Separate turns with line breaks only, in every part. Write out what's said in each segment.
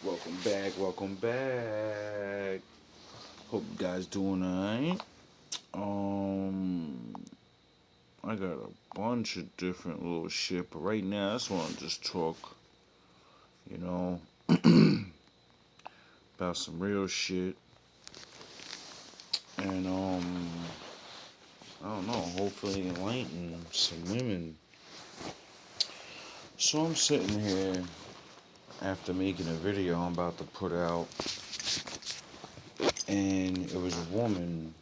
Welcome back, welcome back. Hope you guys doing alright. Um, I got a bunch of different little shit, but right now I just want to just talk, you know, about some real shit. And, I don't know, hopefully enlighten some women. So I'm sitting here after making a video I'm about to put out, and it was one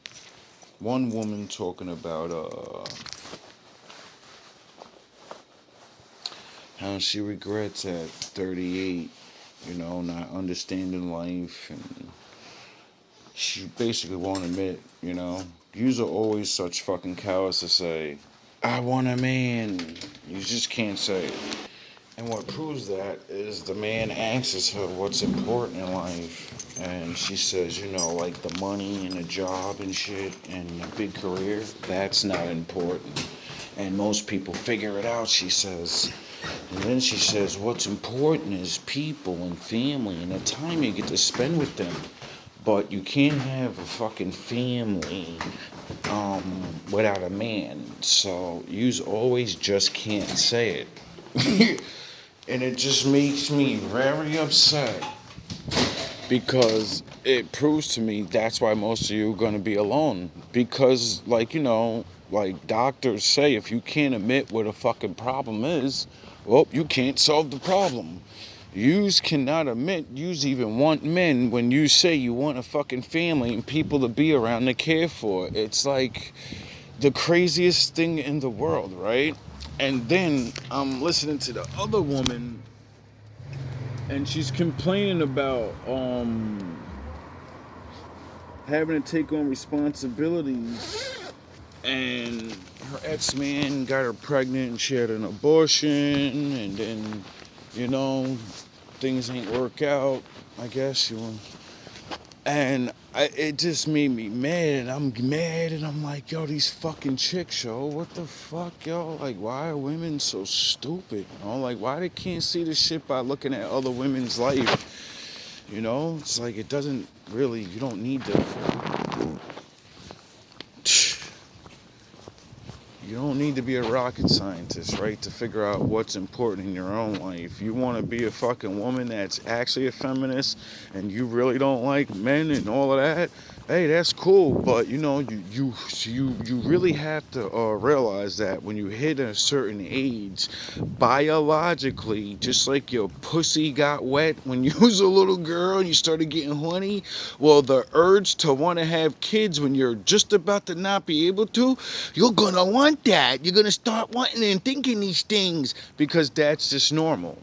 woman talking about, how she regrets at 38, not understanding life, and she basically won't admit, yous are always such fucking cowards to say, I want a man. You just can't say it. And what proves that is the man asks her what's important in life. And she says, like the money and the job and shit and a big career, that's not important. And most people figure it out, she says. And then she says, what's important is people and family and the time you get to spend with them. But you can't have a fucking family without a man. So you always just can't say it. And it just makes me very upset because it proves to me that's why most of you are going to be alone. Because, like doctors say, if you can't admit what a fucking problem is, well, you can't solve the problem. Yous cannot admit yous even want men when you say you want a fucking family and people to be around to care for. It's like the craziest thing in the world, right? And then I'm listening to the other woman and she's complaining about having to take on responsibilities, and her ex-man got her pregnant and she had an abortion, and then things ain't work out, I guess. And it just made me mad, and I'm mad, and I'm like, yo, these fucking chicks, yo, what the fuck, yo? Like, why are women so stupid? Like, why they can't see this shit by looking at other women's life? It's like, it doesn't really, you don't need to, you don't need to be a rocket scientist, right, to figure out what's important in your own life. You want to be a fucking woman that's actually a feminist and you really don't like men and all of that, hey, that's cool. But you really have to realize that when you hit a certain age, biologically, just like your pussy got wet when you was a little girl and you started getting horny, well, the urge to want to have kids when you're just about to not be able to, you're gonna want that. You're gonna start wanting and thinking these things because that's just normal.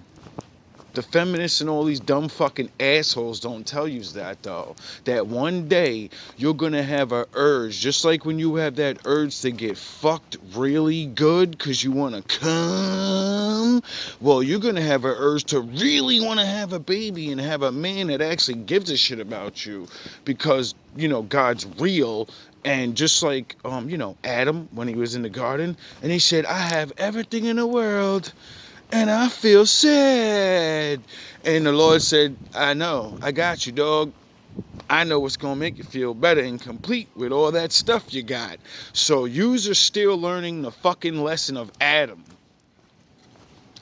The feminists and all these dumb fucking assholes don't tell you that, though. That one day you're gonna have an urge, just like when you have that urge to get fucked really good because you wanna come. Well, you're gonna have an urge to really wanna have a baby and have a man that actually gives a shit about you because, God's real. And just like, Adam, when he was in the garden, and he said, I have everything in the world, and I feel sad. And the Lord said, I know, I got you, dog. I know what's going to make you feel better and complete with all that stuff you got. So yous are still learning the fucking lesson of Adam.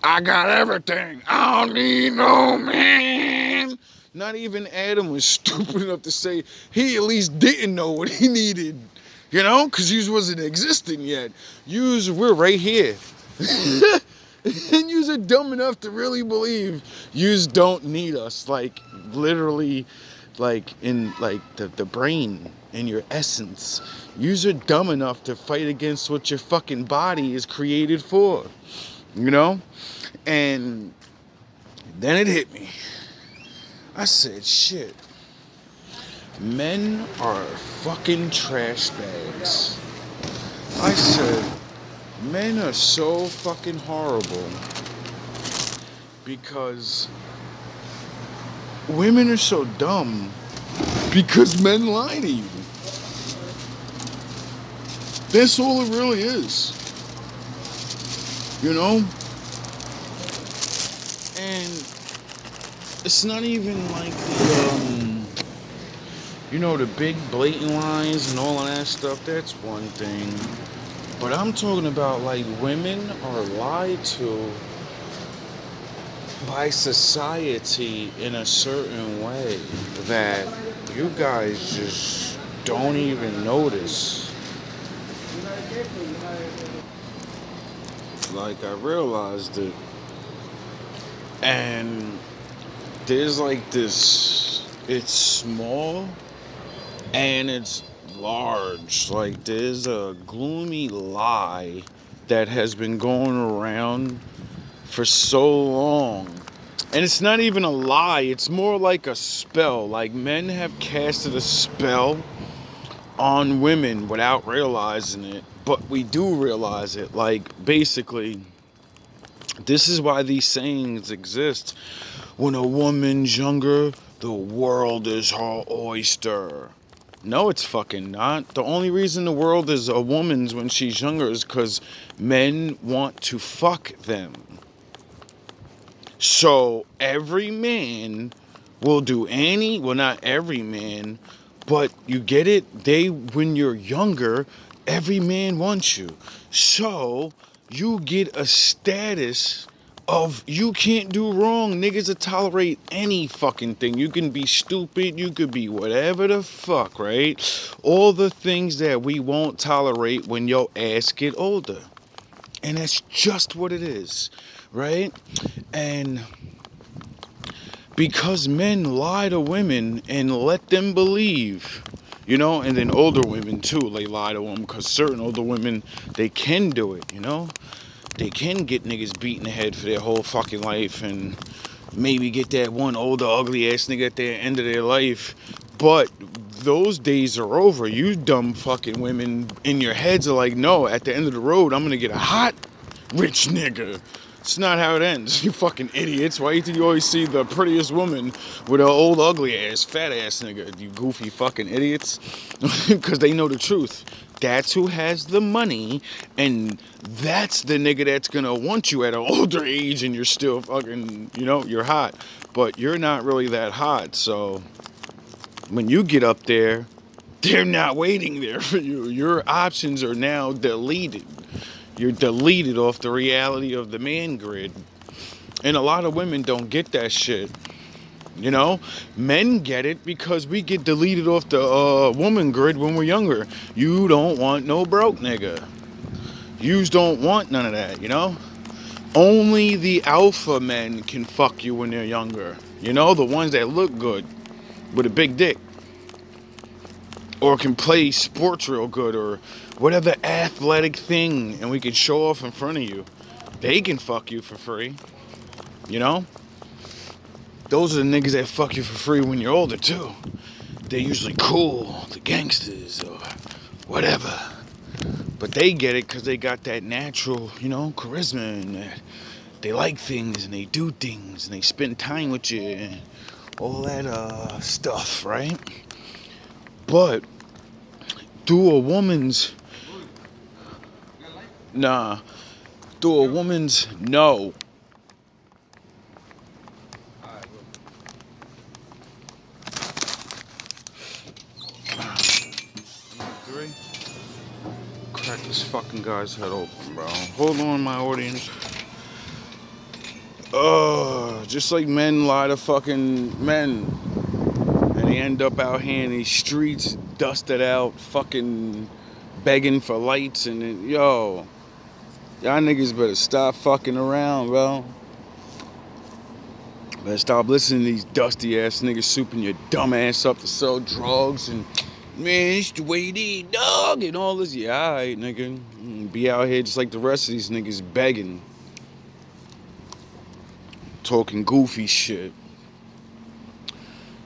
I got everything. I don't need no man. Not even Adam was stupid enough to say he at least didn't know what he needed. Because yous wasn't existing yet. We're right here. And yous are dumb enough to really believe yous don't need us. Like, literally, like, in, like, the brain, in your essence. Yous are dumb enough to fight against what your fucking body is created for. And then it hit me. I said, shit. Men are fucking trash bags. I said, men are so fucking horrible because women are so dumb because men lie to you. That's all it really is. And it's not even like the big blatant lies and all of that stuff. That's one thing. But I'm talking about like women are lied to by society in a certain way that you guys just don't even notice. Like, I realized it, and there's like this, it's small and it's large. Like, there's a gloomy lie that has been going around for so long. And it's not even a lie, it's more like a spell. Like, men have casted a spell on women without realizing it, but we do realize it. Like, basically, this is why these sayings exist. When a woman's younger, the world is her oyster. No, it's fucking not. The only reason the world is a woman's when she's younger is because men want to fuck them. So every man will do not every man, but you get it? When you're younger, every man wants you. So you get a status of you can't do wrong. Niggas will tolerate any fucking thing. You can be stupid, you could be whatever the fuck, right? All the things that we won't tolerate when your ass get older. And that's just what it is, right? And because men lie to women and let them believe, and then older women too, they lie to them because certain older women, they can do it, They can get niggas beat in the head for their whole fucking life and maybe get that one older ugly ass nigga at the end of their life. But those days are over. You dumb fucking women in your heads are like, no, at the end of the road, I'm gonna get a hot, rich nigga. It's not how it ends, you fucking idiots. Why do you always see the prettiest woman with an old ugly ass, fat ass nigga, you goofy fucking idiots? Because they know the truth. That's who has the money, and that's the nigga that's gonna want you at an older age and you're still fucking, you're hot. But you're not really that hot, so when you get up there, they're not waiting there for you. Your options are now deleted. You're deleted off the reality of the man grid. And a lot of women don't get that shit. Men get it because we get deleted off the woman grid when we're younger. You don't want no broke nigga. Yous don't want none of that, Only the alpha men can fuck you when they're younger. The ones that look good with a big dick. Or can play sports real good or whatever athletic thing and we can show off in front of you. They can fuck you for free. Those are the niggas that fuck you for free when you're older too. They're usually cool, the gangsters or whatever. But they get it because they got that natural, charisma and they like things and they do things and they spend time with you and all that stuff, right? But through a woman's no. Three. Crack this fucking guy's head open, bro. Hold on, my audience. Just like men lie to fucking men. And they end up out here in these streets, dusted out, fucking begging for lights. And y'all niggas better stop fucking around, bro. Better stop listening to these dusty ass niggas souping your dumb ass up to sell drugs. And man, it's the way it is, dog. And all this. Yeah, alright, nigga. Be out here just like the rest of these niggas begging. Talking goofy shit.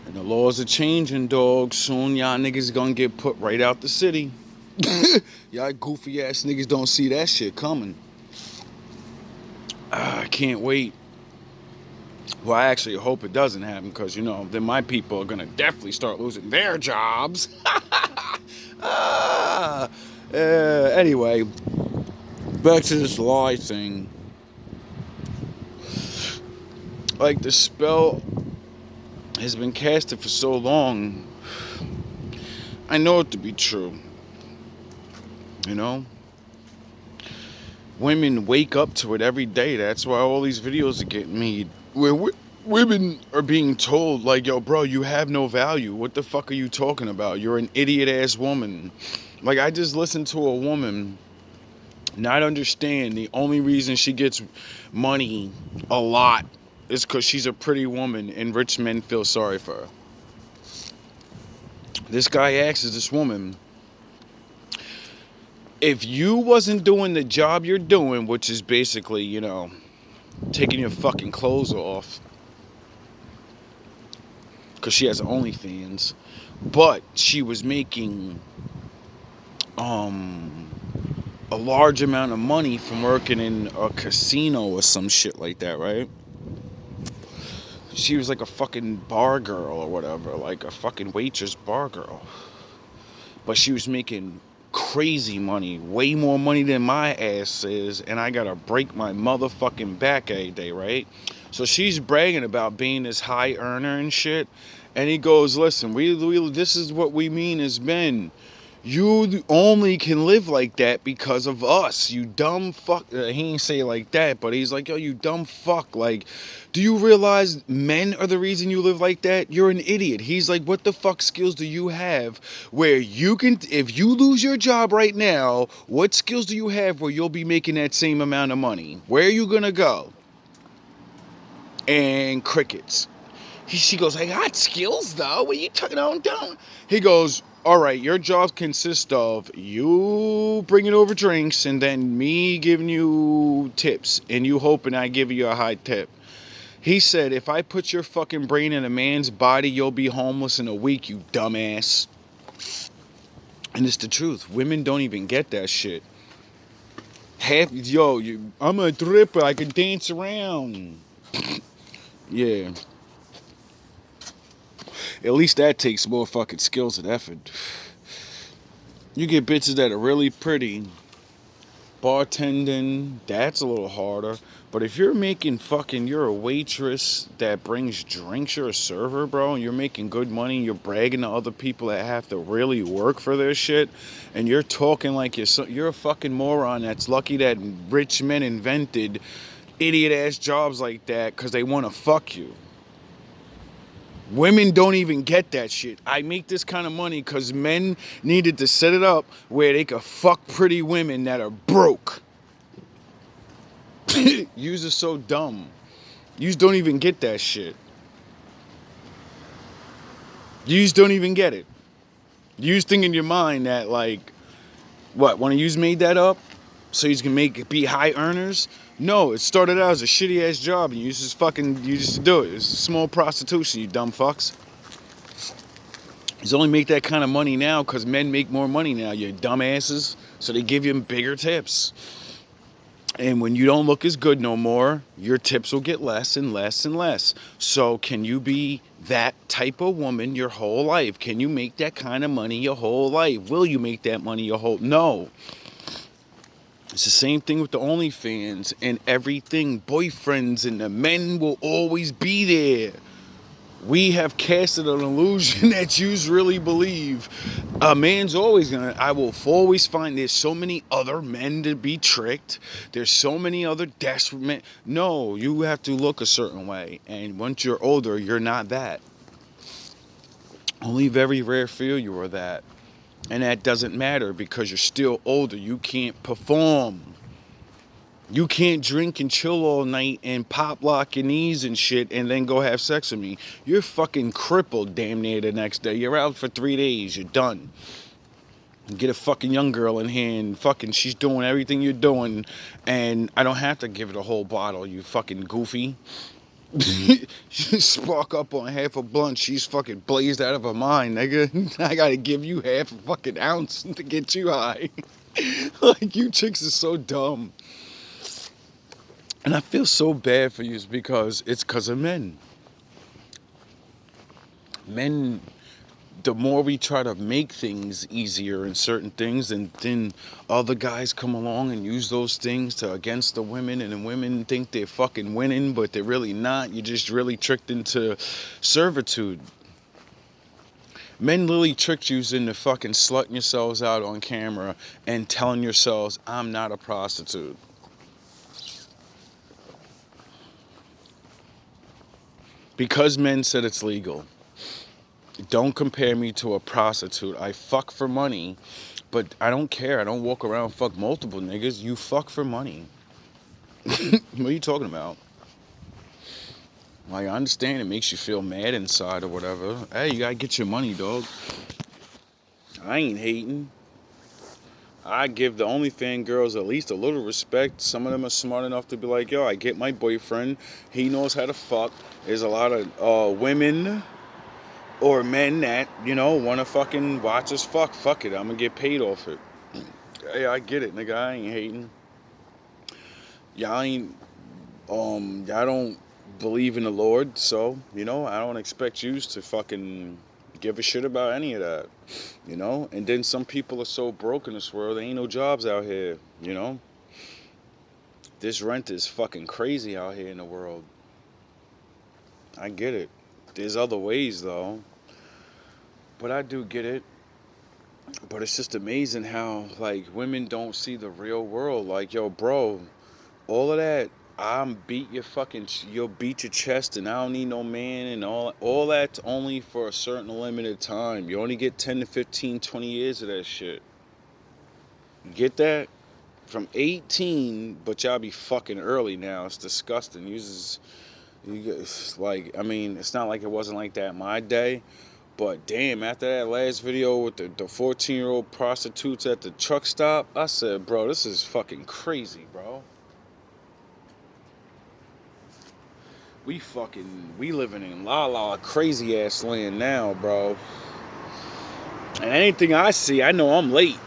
And the laws are changing, dog. Soon y'all niggas gonna get put right out the city. Y'all goofy ass niggas don't see that shit coming. I can't wait. Well, I actually hope it doesn't happen because, then my people are gonna definitely start losing their jobs. Anyway, back to this lie thing. Like the spell has been casted for so long, I know it to be true. You know? Women wake up to it every day. That's why all these videos are getting made. Where women are being told, like, yo, bro, you have no value. What the fuck are you talking about? You're an idiot-ass woman. Like, I just listened to a woman not understand the only reason she gets money a lot is because she's a pretty woman and rich men feel sorry for her. This guy asks this woman, if you wasn't doing the job you're doing, which is basically, you know, taking your fucking clothes off, because she has OnlyFans, but she was making a large amount of money from working in a casino or some shit like that, right? She was like a fucking bar girl or whatever, like a fucking waitress bar girl. But she was making crazy money, way more money than my ass is, and I gotta break my motherfucking back every day, right? So she's bragging about being this high earner and shit, and he goes, listen, we this is what we mean as men. You only can live like that because of us, you dumb fuck. He ain't say it like that, but he's like, yo, you dumb fuck. Like, do you realize men are the reason you live like that? You're an idiot. He's like, what the fuck skills do you have where you can, if you lose your job right now, what skills do you have where you'll be making that same amount of money? Where are you gonna go? And crickets. She goes, I got skills though. What are you talking about? Don't. He goes, all right, your job consists of you bringing over drinks and then me giving you tips and you hoping I give you a high tip. He said, if I put your fucking brain in a man's body, you'll be homeless in a week, you dumbass. And it's the truth. Women don't even get that shit. I'm a dripper. I can dance around. Yeah. At least that takes more fucking skills and effort. You get bitches that are really pretty. Bartending, that's a little harder. But if you're making you're a waitress that brings drinks, you're a server, bro, and you're making good money, and you're bragging to other people that have to really work for their shit, and you're talking like you're a fucking moron that's lucky that rich men invented idiot-ass jobs like that because they want to fuck you. Women don't even get that shit. I make this kind of money because men needed to set it up where they could fuck pretty women that are broke. Yous are so dumb. Yous don't even get that shit. Yous don't even get it. Yous think in your mind that, like, what, one of yous made that up so yous can be high earners? No, it started out as a shitty ass job and you just do it. It's small prostitution, you dumb fucks. You only make that kind of money now because men make more money now, you dumbasses. So they give you bigger tips. And when you don't look as good no more, your tips will get less and less and less. So can you be that type of woman your whole life? Can you make that kind of money your whole life? Will you make that money your whole... No. It's the same thing with the OnlyFans and everything. Boyfriends and the men will always be there. We have casted an illusion that yous really believe. A man's always I will always find there's so many other men to be tricked. There's so many other desperate men. No, you have to look a certain way. And once you're older, you're not that. Only very rare few you are that. And that doesn't matter because you're still older. You can't perform. You can't drink and chill all night and pop lock your knees and shit and then go have sex with me. You're fucking crippled damn near the next day. You're out for 3 days. You're done. Get a fucking young girl in here and fucking she's doing everything you're doing and I don't have to give her the whole bottle, you fucking goofy. She spark up on half a blunt. She's fucking blazed out of her mind, nigga. I gotta give you half a fucking ounce to get you high. Like, you chicks are so dumb. And I feel so bad for you because it's because of men. Men the more we try to make things easier in certain things, and then other guys come along and use those things to against the women, and the women think they're fucking winning, but they're really not. You're just really tricked into servitude. Men literally tricked you into fucking slutting yourselves out on camera and telling yourselves, I'm not a prostitute. Because men said it's legal. Don't compare me to a prostitute. I fuck for money, but I don't care. I don't walk around and fuck multiple niggas. You fuck for money. What are you talking about? Like, I understand it makes you feel mad inside or whatever. Hey, you gotta get your money, dog. I ain't hating. I give the OnlyFans girls at least a little respect. Some of them are smart enough to be like, yo, I get my boyfriend. He knows how to fuck. There's a lot of women or men that, you know, want to fucking watch us fuck. Fuck it, I'm gonna get paid off it. Hey, I get it, nigga. I ain't hating. Y'all don't believe in the Lord, so, you know, I don't expect you to fucking give a shit about any of that, you know. And then some people are so broke in this world, there ain't no jobs out here, you know. This rent is fucking crazy out here in the world. I get it. There's other ways though, but I do get it. But it's just amazing how, like, women don't see the real world. Like, yo, bro, all of that, you'll beat your chest and I don't need no man and all that's only for a certain limited time. You only get 10 to 15, 20 years of that shit. You get that? From 18, but y'all be fucking early now. It's disgusting. Like, I mean, it's not like it wasn't like that in my day, but damn, after that last video with the 14-year-old prostitutes at the truck stop, I said, bro, this is fucking crazy, bro. We living in la crazy ass land now, bro. And anything I see, I know I'm late.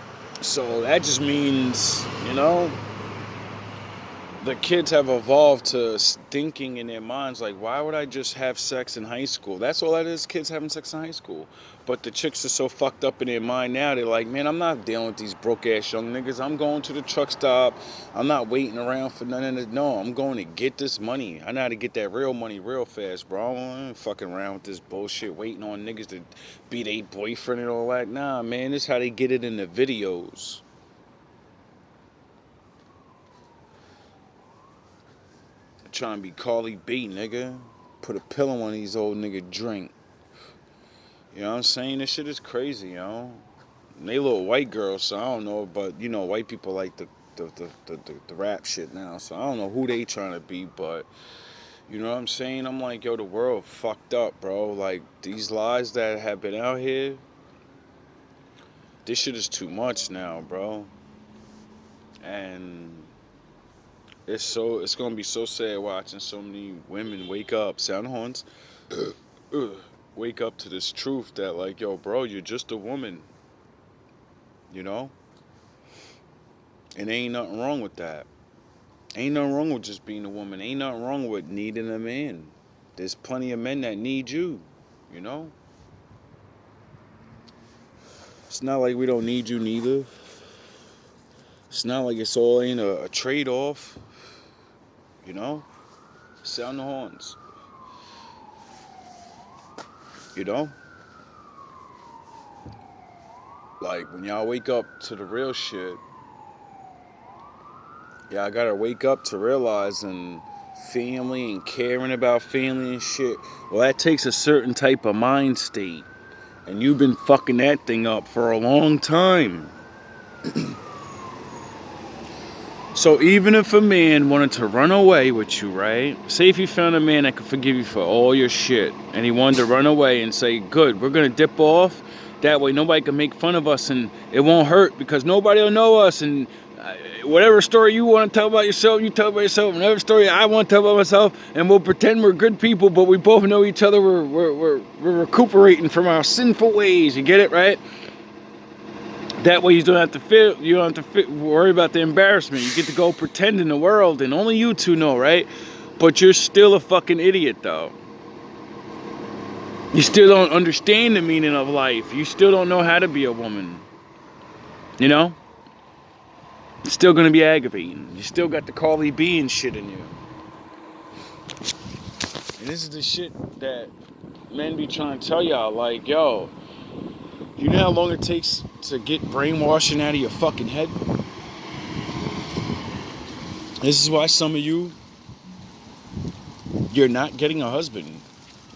So that just means, you know, the kids have evolved to thinking in their minds like, why would I just have sex in high school? That's all that is, kids having sex in high school. But the chicks are so fucked up in their mind now, they're like, man, I'm not dealing with these broke-ass young niggas. I'm going to the truck stop. I'm not waiting around for none of this. No, I'm going to get this money. I know how to get that real money real fast, bro. I ain't fucking around with this bullshit, waiting on niggas to be their boyfriend and all that. Nah, man, this is how they get it in the videos. Trying to be Carly B, nigga. Put a pillow on these old nigga drink. You know what I'm saying? This shit is crazy, you know. And they little white girls, so I don't know, but you know, white people like the rap shit now, so I don't know who they trying to be, but you know what I'm saying? I'm like, yo, the world fucked up, bro. Like, these lies that have been out here, this shit is too much now, bro. And it's gonna be so sad watching so many women wake up, sound horns, wake up to this truth that, like, yo, bro, you're just a woman, you know? And ain't nothing wrong with that. Ain't nothing wrong with just being a woman. Ain't nothing wrong with needing a man. There's plenty of men that need you, you know? It's not like we don't need you neither. It's not like it's all ain't a trade-off, you know? Sound the horns. You know? Like, when y'all wake up to the real shit, y'all gotta wake up to realizing family and caring about family and shit. Well, that takes a certain type of mind state. And you've been fucking that thing up for a long time. So even if a man wanted to run away with you, right? Say if you found a man that could forgive you for all your shit, and he wanted to run away and say, good, we're going to dip off. That way nobody can make fun of us and it won't hurt because nobody will know us. And whatever story you want to tell about yourself, you tell about yourself. Whatever story I want to tell about myself, and we'll pretend we're good people, but we both know each other. We're recuperating from our sinful ways. You get it, right? That way you don't have to worry about the embarrassment. You get to go pretend in the world, and only you two know, right? But you're still a fucking idiot, though. You still don't understand the meaning of life. You still don't know how to be a woman. You know? It's still gonna be aggravating. You still got the Carly B and shit in you. And this is the shit that men be trying to tell y'all, like, yo, you know how long it takes to get brainwashing out of your fucking head? This is why some of you're not getting a husband.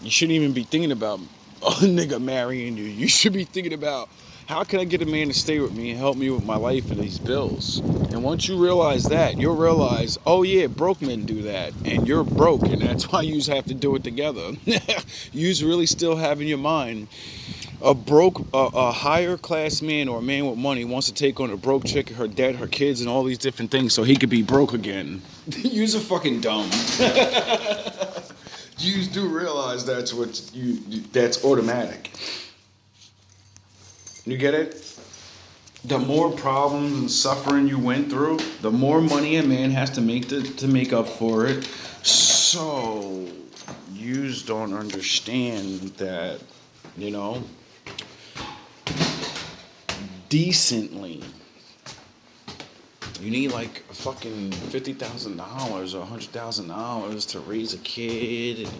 You shouldn't even be thinking about a nigga marrying you. You should be thinking about, how can I get a man to stay with me and help me with my life and these bills? And once you realize that, you'll realize, oh yeah, broke men do that. And you're broke, and that's why you have to do it together. You really still have in your mind, a higher class man or a man with money wants to take on a broke chick, her dad, her kids, and all these different things so he could be broke again. You're fucking dumb. You do realize that's what that's automatic. You get it? The more problems and suffering you went through, the more money a man has to make to make up for it. So you don't understand that, you know, decently, you need like fucking $50,000 or $100,000 to raise a kid and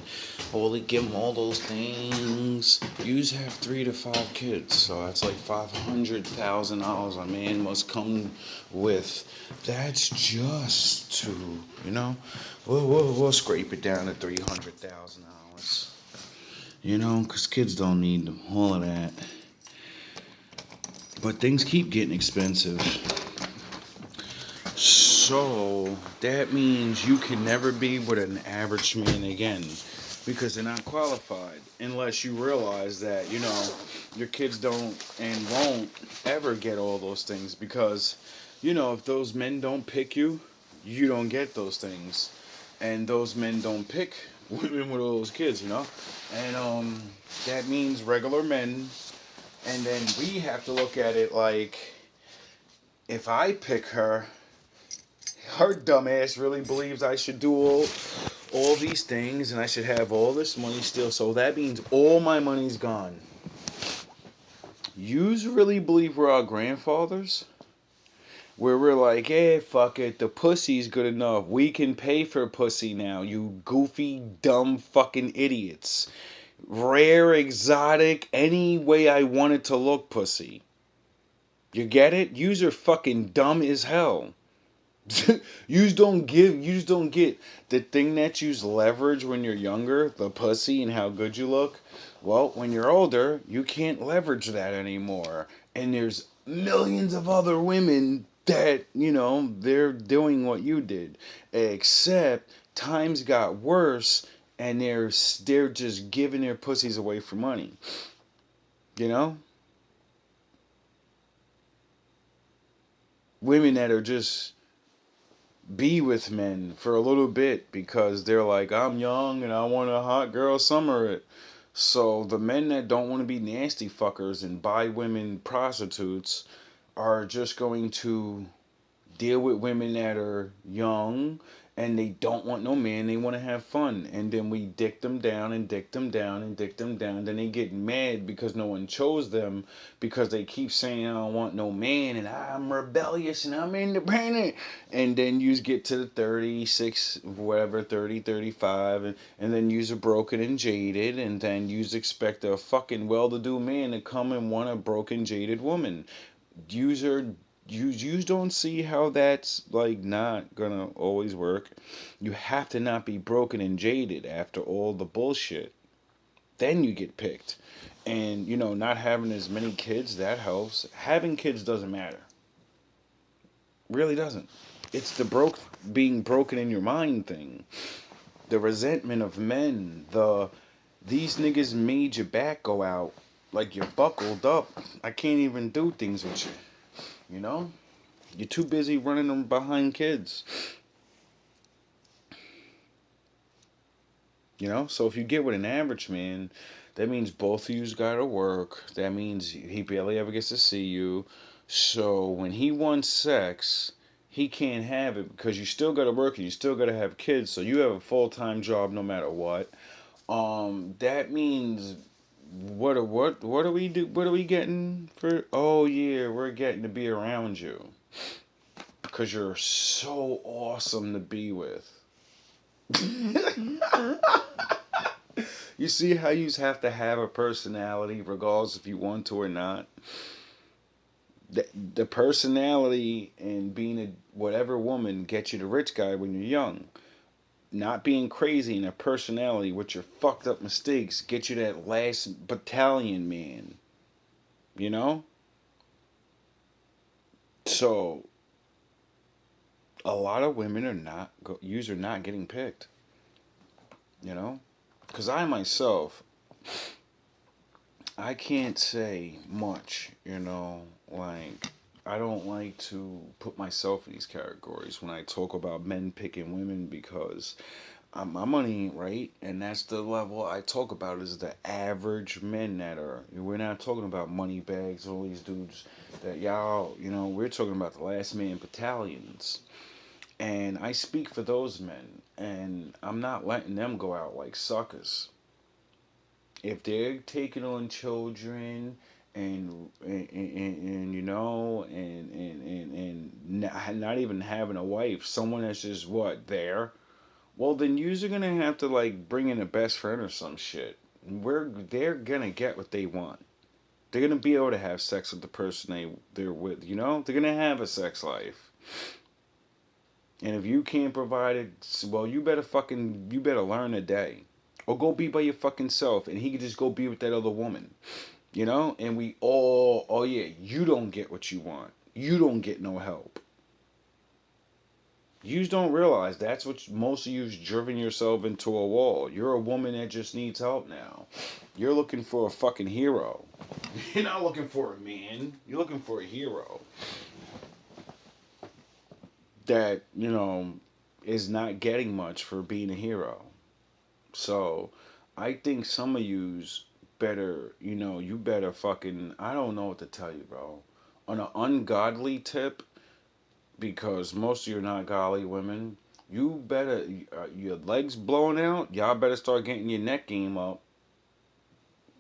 holy give them all those things. You have 3 to 5 kids, so that's like $500,000 a man must come with. That's just to, you know, we'll scrape it down to $300,000. You know, because kids don't need all of that. But things keep getting expensive. So that means you can never be with an average man again, because they're not qualified, unless you realize that, you know, your kids don't and won't ever get all those things, because, you know, if those men don't pick you, you don't get those things, and those men don't pick women with all those kids, you know, and that means regular men. And then we have to look at it like, if I pick her dumb ass really believes I should do all these things and I should have all this money still. So that means all my money's gone. Yous really believe we're our grandfathers? Where we're like, hey, fuck it, the pussy's good enough. We can pay for pussy now, you goofy, dumb fucking idiots. Rare, exotic, any way I want it to look pussy. You get it? Yous are fucking dumb as hell. You just don't get the thing that you leverage when you're younger, the pussy and how good you look. Well, when you're older, you can't leverage that anymore. And there's millions of other women that, you know, they're doing what you did. Except times got worse and they're just giving their pussies away for money. You know? Women that are just be with men for a little bit because they're like, I'm young and I want a hot girl summer it. So the men that don't want to be nasty fuckers and buy women prostitutes are just going to deal with women that are young and they don't want no man, they want to have fun. And then we dick them down and dick them down and dick them down. Then they get mad because no one chose them, because they keep saying, I don't want no man and I'm rebellious and I'm independent. And then you get to the 36, whatever, 30, 35, and then you're broken and jaded, and then you expect a fucking well-to-do man to come and want a broken, jaded woman. You don't see how that's like not gonna always work. You have to not be broken and jaded after all the bullshit. Then you get picked. And, you know, not having as many kids, that helps. Having kids doesn't matter. Really doesn't. It's the being broken in your mind thing. The resentment of men. These niggas made your back go out. Like you're buckled up. I can't even do things with you. You know? You're too busy running them behind kids. You know? So if you get with an average man, that means both of you's gotta work. That means he barely ever gets to see you. So when he wants sex, he can't have it because you still gotta work and you still gotta have kids. So you have a full-time job no matter what. That means What do we do? What are we getting for? Oh yeah, we're getting to be around you because you're so awesome to be with. You see how you have to have a personality, regardless if you want to or not. The personality and being a whatever woman gets you the rich guy when you're young. Not being crazy and a personality with your fucked up mistakes get you that last battalion man. You know? So a lot of women are not are not getting picked. You know? Because I myself, I can't say much. You know, like I don't like to put myself in these categories when I talk about men picking women because my money ain't right, and that's the level I talk about is the average men that are. We're not talking about money bags, all these dudes that y'all, we're talking about the last man battalions. And I speak for those men, and I'm not letting them go out like suckers. If they're taking on children and not even having a wife, someone that's just what there, well, then you're gonna have to like bring in a best friend or some shit. They're gonna get what they want. They're gonna be able to have sex with the person they're with. They're gonna have a sex life. And if you can't provide it, well, you better learn a day, or go be by your fucking self, and he could just go be with that other woman. And we all, oh yeah, you don't get what you want. You don't get no help. You don't realize that's what most of you's driven yourself into a wall. You're a woman that just needs help now. You're looking for a fucking hero. You're not looking for a man. You're looking for a hero that, is not getting much for being a hero. So, I think some of you's better, you better fucking, I don't know what to tell you, bro. On an ungodly tip, because most of you are not godly women. You better, your legs blowing out, y'all better start getting your neck game up.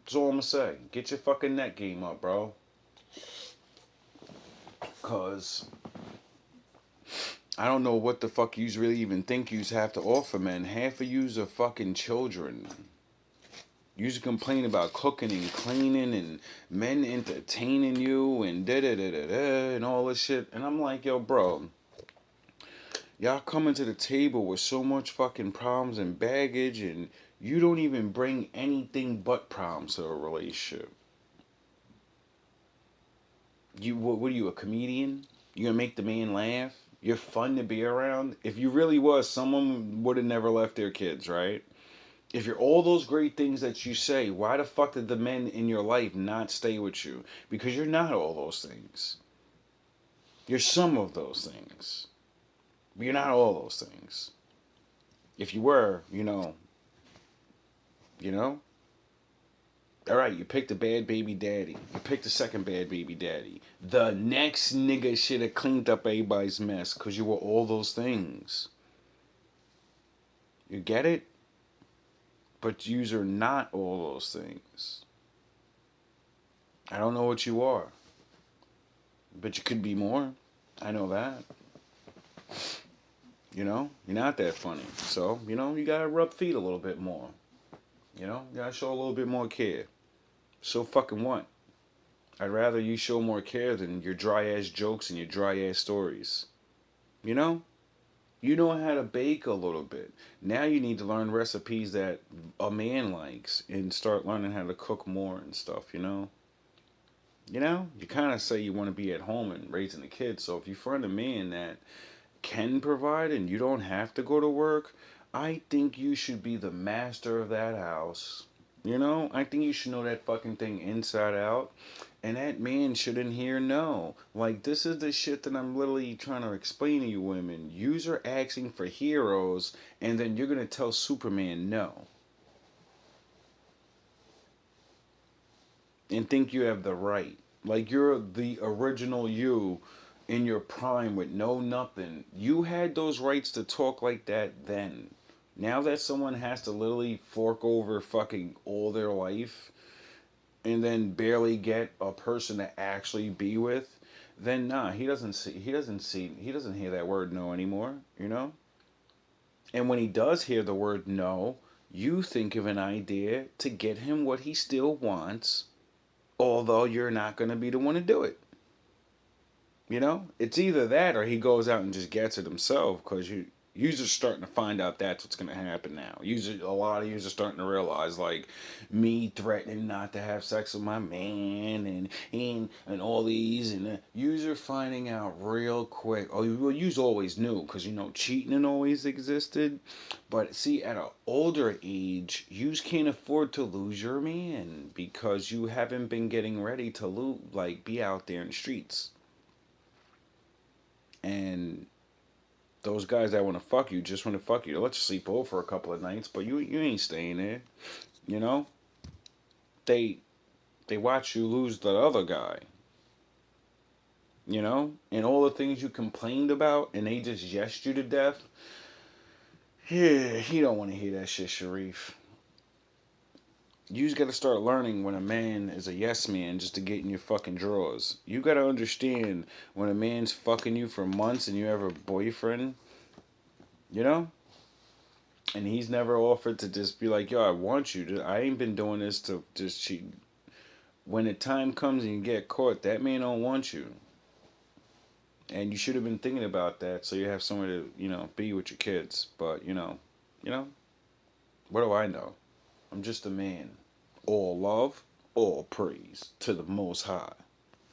That's all I'm gonna say. Get your fucking neck game up, bro. Cause I don't know what the fuck yous really even think yous have to offer, man. Half of yous are fucking children. Yous complain about cooking and cleaning and men entertaining you and da da da da da and all this shit. And I'm like, yo, bro. Y'all coming to the table with so much fucking problems and baggage, and you don't even bring anything but problems to a relationship. What are you, a comedian? You gonna make the man laugh? You're fun to be around? If you really was, someone would have never left their kids, right? If you're all those great things that you say, why the fuck did the men in your life not stay with you? Because you're not all those things. You're some of those things. But you're not all those things. If you were, you know? Alright, you picked a bad baby daddy. You picked a second bad baby daddy. The next nigga should have cleaned up everybody's mess because you were all those things. You get it? But yous are not all those things. I don't know what you are. But you could be more. I know that. You're not that funny. So, you gotta rub feet a little bit more. You gotta show a little bit more care. So fucking what? I'd rather you show more care than your dry ass jokes and your dry ass stories. You know? You know how to bake a little bit. Now you need to learn recipes that a man likes and start learning how to cook more and stuff, You kind of say you want to be at home and raising a kid. So if you find a man that can provide and you don't have to go to work, I think you should be the master of that house. I think you should know that fucking thing inside out. And that man shouldn't hear no. Like, this is the shit that I'm literally trying to explain to you women. Yous are asking for heroes, and then you're going to tell Superman no. And think you have the right. Like, you're the original you in your prime with no nothing. You had those rights to talk like that then. Now that someone has to literally fork over fucking all their life and then barely get a person to actually be with, then nah, he doesn't hear that word no anymore, you know? And when he does hear the word no, you think of an idea to get him what he still wants, although you're not going to be the one to do it. You know, it's either that or he goes out and just gets it himself, because you're just starting to find out that's what's going to happen now. A lot of you are starting to realize, like, me threatening not to have sex with my man and all these, and you're finding out real quick. Oh, well, you always knew, because you know cheating always existed, but see, at an older age, you can't afford to lose your man because you haven't been getting ready to be out there in the streets. And those guys that want to fuck you just want to fuck you. They'll let you sleep over for a couple of nights, but you ain't staying there. You know, they they watch you lose the other guy. You know, and all the things you complained about, and they just yesed you to death. Yeah, he don't want to hear that shit, Sharif. You just got to start learning when a man is a yes man just to get in your fucking drawers. You got to understand when a man's fucking you for months and you have a boyfriend. You know, and he's never offered to just be like, yo, I want you to. I ain't been doing this to just cheat. When the time comes and you get caught, that man don't want you. And you should have been thinking about that so you have somewhere to, be with your kids. But, what do I know? I'm just a man. All love, all praise to the Most High.